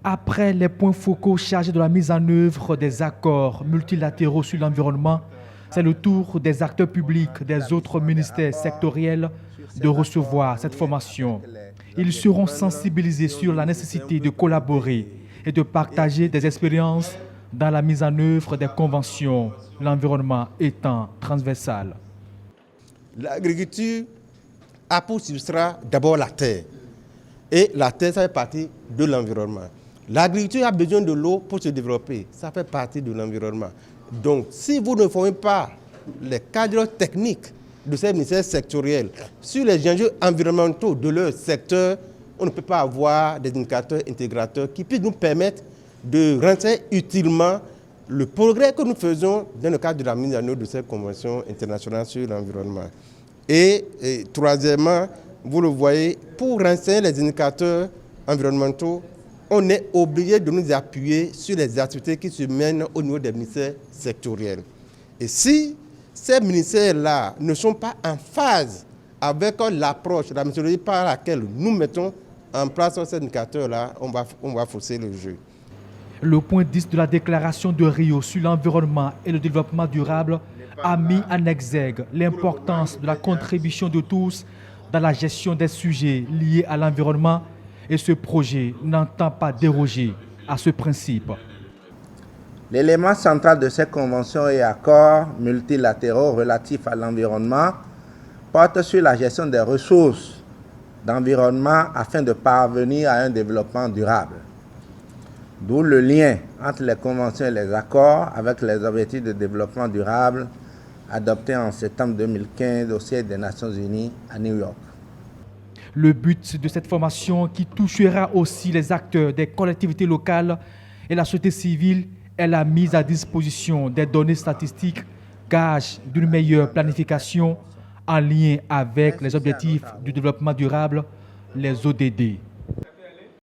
Après les points focaux chargés de la mise en œuvre des accords multilatéraux sur l'environnement, c'est le tour des acteurs publics des autres ministères sectoriels de recevoir cette formation. Ils seront sensibilisés sur la nécessité de collaborer et de partager des expériences dans la mise en œuvre des conventions, l'environnement étant transversal. L'agriculture a pour substrat d'abord la terre. Et la terre, ça fait partie de l'environnement. L'agriculture a besoin de l'eau pour se développer. Ça fait partie de l'environnement. Donc, si vous ne formez pas les cadres techniques de ces ministères sectoriels sur les enjeux environnementaux de leur secteur, on ne peut pas avoir des indicateurs intégrateurs qui puissent nous permettre de rentrer utilement le progrès que nous faisons dans le cadre de la mise en œuvre de cette convention internationale sur l'environnement. Et troisièmement, vous le voyez, pour renseigner les indicateurs environnementaux, on est obligé de nous appuyer sur les activités qui se mènent au niveau des ministères sectoriels. Et si ces ministères-là ne sont pas en phase avec l'approche, la méthodologie par laquelle nous mettons en place ces indicateurs-là, on va fausser le jeu. Le point 10 de la déclaration de Rio sur l'environnement et le développement durable a mis en exergue l'importance de la contribution de tous dans la gestion des sujets liés à l'environnement, et ce projet n'entend pas déroger à ce principe. L'élément central de ces conventions et accords multilatéraux relatifs à l'environnement porte sur la gestion des ressources d'environnement afin de parvenir à un développement durable. D'où le lien entre les conventions et les accords avec les objectifs de développement durable adoptés en septembre 2015 au siège des Nations Unies à New York. Le but de cette formation, qui touchera aussi les acteurs des collectivités locales et la société civile, est la mise à disposition des données statistiques, gage d'une meilleure planification en lien avec les objectifs du développement durable, les ODD.